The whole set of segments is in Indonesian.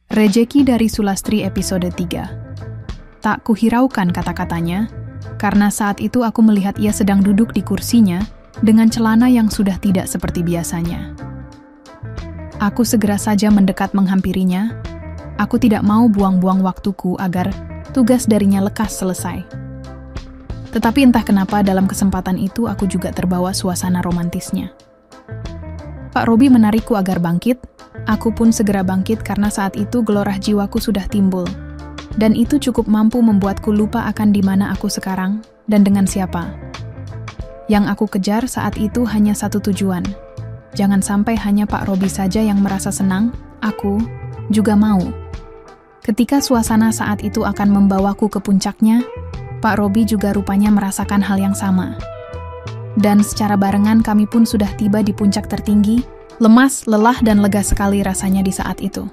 Rejeki dari Sulastri episode 3. Tak kuhiraukan kata-katanya, karena saat itu aku melihat ia sedang duduk di kursinya dengan celana yang sudah tidak seperti biasanya. Aku segera saja mendekat menghampirinya. Aku tidak mau buang-buang waktuku agar tugas darinya lekas selesai. Tetapi entah kenapa dalam kesempatan itu aku juga terbawa suasana romantisnya. Pak Robi menarikku agar bangkit. Aku pun segera bangkit karena saat itu gelorah jiwaku sudah timbul. Dan itu cukup mampu membuatku lupa akan di mana aku sekarang dan dengan siapa. Yang aku kejar saat itu hanya satu tujuan. Jangan sampai hanya Pak Robi saja yang merasa senang, aku juga mau. Ketika suasana saat itu akan membawaku ke puncaknya, Pak Robi juga rupanya merasakan hal yang sama. Dan secara barengan kami pun sudah tiba di puncak tertinggi. Lemas, lelah, dan lega sekali rasanya di saat itu.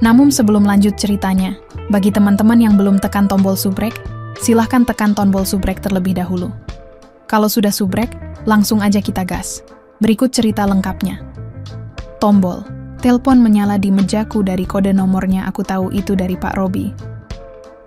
Namun sebelum lanjut ceritanya, bagi teman-teman yang belum tekan tombol subrek, silahkan tekan tombol subrek terlebih dahulu. Kalau sudah subrek, langsung aja kita gas. Berikut cerita lengkapnya. Tombol. Telepon menyala di mejaku dari kode nomornya aku tahu itu dari Pak Robi.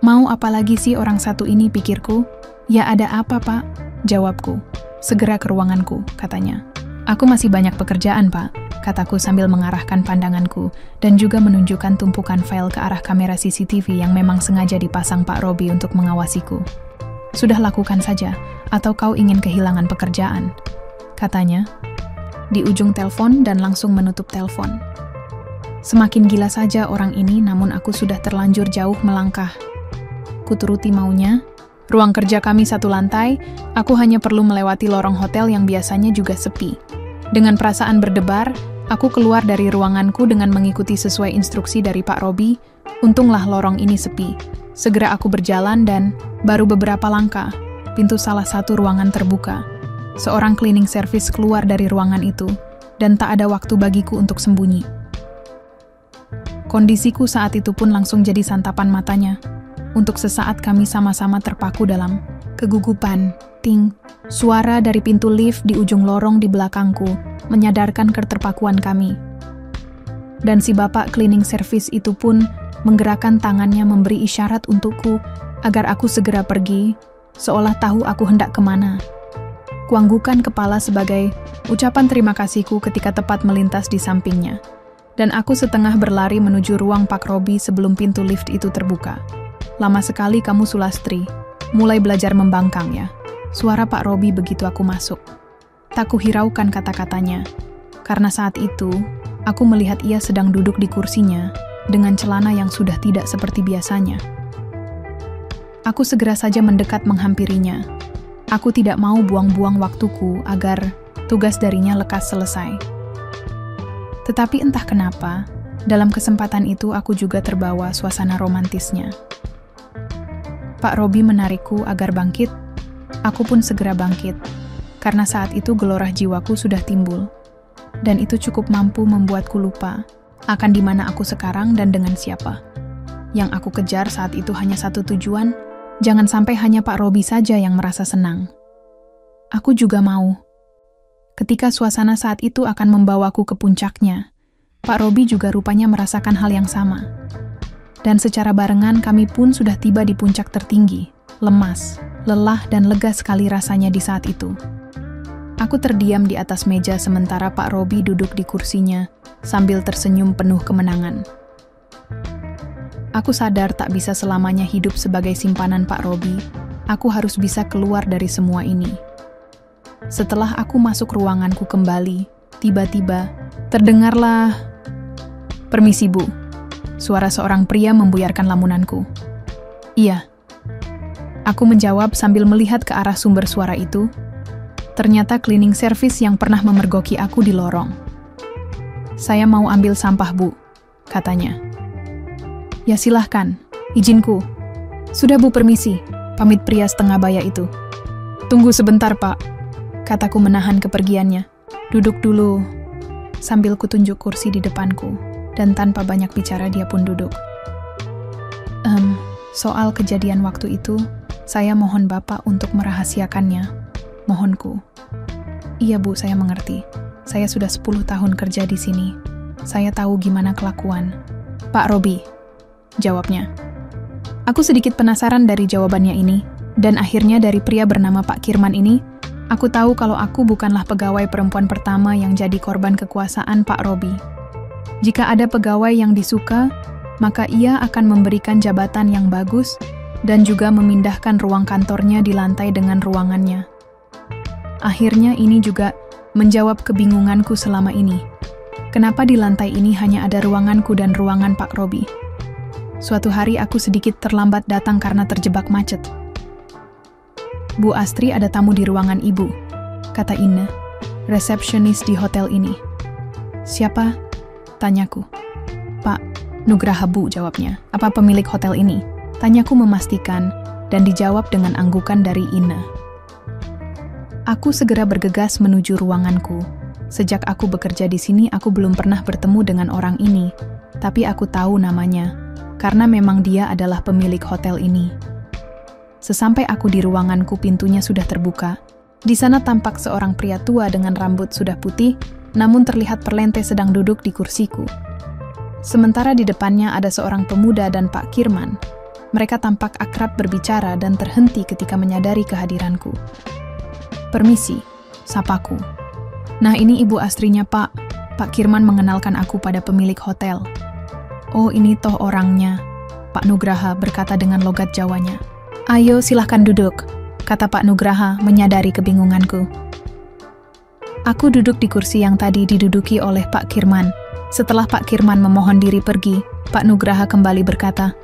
Mau apa lagi sih orang satu ini, pikirku? Ya ada apa, Pak? Jawabku. Segera ke ruanganku, katanya. Aku masih banyak pekerjaan, Pak, kataku sambil mengarahkan pandanganku dan juga menunjukkan tumpukan file ke arah kamera CCTV yang memang sengaja dipasang Pak Robi untuk mengawasiku. Sudah lakukan saja, atau kau ingin kehilangan pekerjaan? Katanya, di ujung telepon dan langsung menutup telepon. Semakin gila saja orang ini, namun aku sudah terlanjur jauh melangkah. Kuturuti maunya. Ruang kerja kami satu lantai, aku hanya perlu melewati lorong hotel yang biasanya juga sepi. Dengan perasaan berdebar, aku keluar dari ruanganku dengan mengikuti sesuai instruksi dari Pak Robi. Untunglah lorong ini sepi. Segera aku berjalan dan, baru beberapa langkah, pintu salah satu ruangan terbuka. Seorang cleaning service keluar dari ruangan itu, dan tak ada waktu bagiku untuk sembunyi. Kondisiku saat itu pun langsung jadi santapan matanya. Untuk sesaat kami sama-sama terpaku dalam kegugupan. Ting, suara dari pintu lift di ujung lorong di belakangku menyadarkan keterpakuan kami. Dan si bapak cleaning service itu pun menggerakkan tangannya memberi isyarat untukku agar aku segera pergi, seolah tahu aku hendak kemana. Kuanggukan kepala sebagai ucapan terima kasihku ketika tepat melintas di sampingnya. Dan aku setengah berlari menuju ruang Pak Robi sebelum pintu lift itu terbuka. Lama sekali kamu Sulastri, mulai belajar membangkang ya. Suara Pak Robi begitu aku masuk. Tak kuhiraukan kata-katanya, karena saat itu, aku melihat ia sedang duduk di kursinya, dengan celana yang sudah tidak seperti biasanya. Aku segera saja mendekat menghampirinya. Aku tidak mau buang-buang waktuku agar tugas darinya lekas selesai. Tetapi entah kenapa, dalam kesempatan itu aku juga terbawa suasana romantisnya. Pak Robi menarikku agar bangkit, aku pun segera bangkit, karena saat itu gelorah jiwaku sudah timbul, dan itu cukup mampu membuatku lupa akan di mana aku sekarang dan dengan siapa. Yang aku kejar saat itu hanya satu tujuan, jangan sampai hanya Pak Robi saja yang merasa senang. Aku juga mau. Ketika suasana saat itu akan membawaku ke puncaknya, Pak Robi juga rupanya merasakan hal yang sama. Dan secara barengan kami pun sudah tiba di puncak tertinggi, lemas, lelah dan lega sekali rasanya di saat itu. Aku terdiam di atas meja sementara Pak Robi duduk di kursinya sambil tersenyum penuh kemenangan. Aku sadar tak bisa selamanya hidup sebagai simpanan Pak Robi, aku harus bisa keluar dari semua ini. Setelah aku masuk ruanganku kembali, tiba-tiba terdengarlah, "Permisi Bu." Suara seorang pria membuyarkan lamunanku. Iya. Aku menjawab sambil melihat ke arah sumber suara itu. Ternyata cleaning service yang pernah memergoki aku di lorong. Saya mau ambil sampah, Bu, katanya. Ya silahkan, izinku. Sudah Bu, permisi, pamit pria setengah baya itu. Tunggu sebentar, Pak, kataku menahan kepergiannya. Duduk dulu, sambil kutunjuk kursi di depanku. Dan tanpa banyak bicara dia pun duduk. Soal kejadian waktu itu, saya mohon Bapak untuk merahasiakannya. Mohonku. Iya Bu, saya mengerti. Saya sudah 10 tahun kerja di sini. Saya tahu gimana kelakuan. Pak Robi, jawabnya. Aku sedikit penasaran dari jawabannya ini, dan akhirnya dari pria bernama Pak Kirman ini, aku tahu kalau aku bukanlah pegawai perempuan pertama yang jadi korban kekuasaan Pak Robi. Jika ada pegawai yang disuka, maka ia akan memberikan jabatan yang bagus dan juga memindahkan ruang kantornya di lantai dengan ruangannya. Akhirnya ini juga menjawab kebingunganku selama ini. Kenapa di lantai ini hanya ada ruanganku dan ruangan Pak Robi? Suatu hari aku sedikit terlambat datang karena terjebak macet. Bu Astri ada tamu di ruangan ibu, kata Ina, resepsionis di hotel ini. Siapa? Tanyaku. Pak Nugraha, Bu, jawabnya. Apa pemilik hotel ini? Tanyaku memastikan dan dijawab dengan anggukan dari Ina. Aku segera bergegas menuju ruanganku. Sejak aku bekerja di sini, aku belum pernah bertemu dengan orang ini, tapi aku tahu namanya, karena memang dia adalah pemilik hotel ini. Sesampai aku di ruanganku, pintunya sudah terbuka. Di sana tampak seorang pria tua dengan rambut sudah putih, namun terlihat perlente sedang duduk di kursiku. Sementara di depannya ada seorang pemuda dan Pak Kirman. Mereka tampak akrab berbicara dan terhenti ketika menyadari kehadiranku. Permisi, sapaku. Nah, ini Ibu Astrinya, Pak. Pak Kirman mengenalkan aku pada pemilik hotel. Oh, ini toh orangnya, Pak Nugraha berkata dengan logat Jawanya. Ayo, silahkan duduk, kata Pak Nugraha menyadari kebingunganku. Aku duduk di kursi yang tadi diduduki oleh Pak Kirman. Setelah Pak Kirman memohon diri pergi, Pak Nugraha kembali berkata,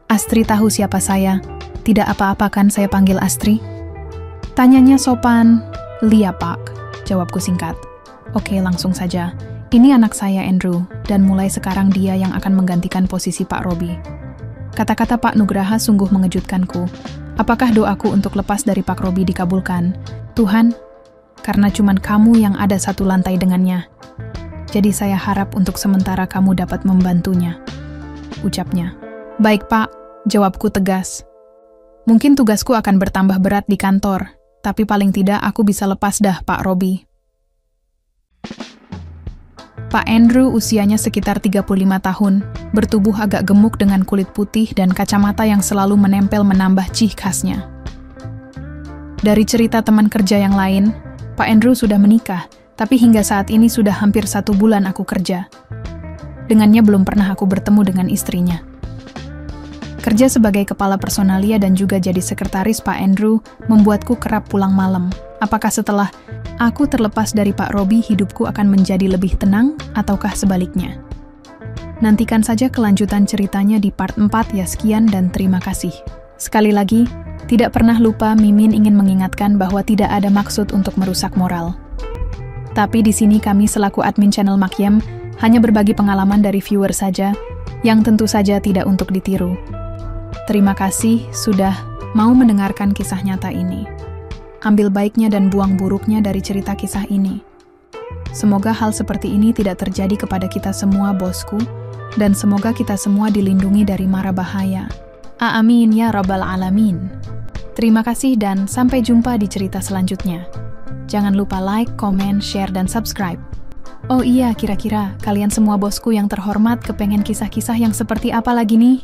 Astri tahu siapa saya. Tidak apa-apa kan saya panggil Astri? Tanyanya sopan. Lia, Pak, jawabku singkat. Oke, langsung saja. Ini anak saya, Andrew, dan mulai sekarang dia yang akan menggantikan posisi Pak Robi. Kata-kata Pak Nugraha sungguh mengejutkanku. Apakah doaku untuk lepas dari Pak Robi dikabulkan? Tuhan, karena cuman kamu yang ada satu lantai dengannya. Jadi saya harap untuk sementara kamu dapat membantunya, ucapnya. Baik, Pak, jawabku tegas. Mungkin tugasku akan bertambah berat di kantor, tapi paling tidak aku bisa lepas dah, Pak Robi. Pak Andrew usianya sekitar 35 tahun, bertubuh agak gemuk dengan kulit putih dan kacamata yang selalu menempel menambah ciri khasnya. Dari cerita teman kerja yang lain, Pak Andrew sudah menikah, tapi hingga saat ini sudah hampir 1 bulan aku kerja. Dengannya belum pernah aku bertemu dengan istrinya. Kerja sebagai kepala personalia dan juga jadi sekretaris Pak Andrew membuatku kerap pulang malam. Apakah setelah aku terlepas dari Pak Robi, hidupku akan menjadi lebih tenang, ataukah sebaliknya? Nantikan saja kelanjutan ceritanya di part 4 ya. Sekian dan terima kasih. Sekali lagi, tidak pernah lupa Mimin ingin mengingatkan bahwa tidak ada maksud untuk merusak moral. Tapi di sini kami selaku admin channel Makyem hanya berbagi pengalaman dari viewer saja, yang tentu saja tidak untuk ditiru. Terima kasih sudah mau mendengarkan kisah nyata ini. Ambil baiknya dan buang buruknya dari cerita kisah ini. Semoga hal seperti ini tidak terjadi kepada kita semua, bosku, dan semoga kita semua dilindungi dari mara bahaya. Amin ya rabbal alamin. Terima kasih dan sampai jumpa di cerita selanjutnya. Jangan lupa like, komen, share, dan subscribe. Oh iya, kira-kira kalian semua bosku yang terhormat kepengen kisah-kisah yang seperti apa lagi nih?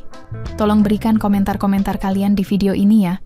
Tolong berikan komentar-komentar kalian di video ini ya.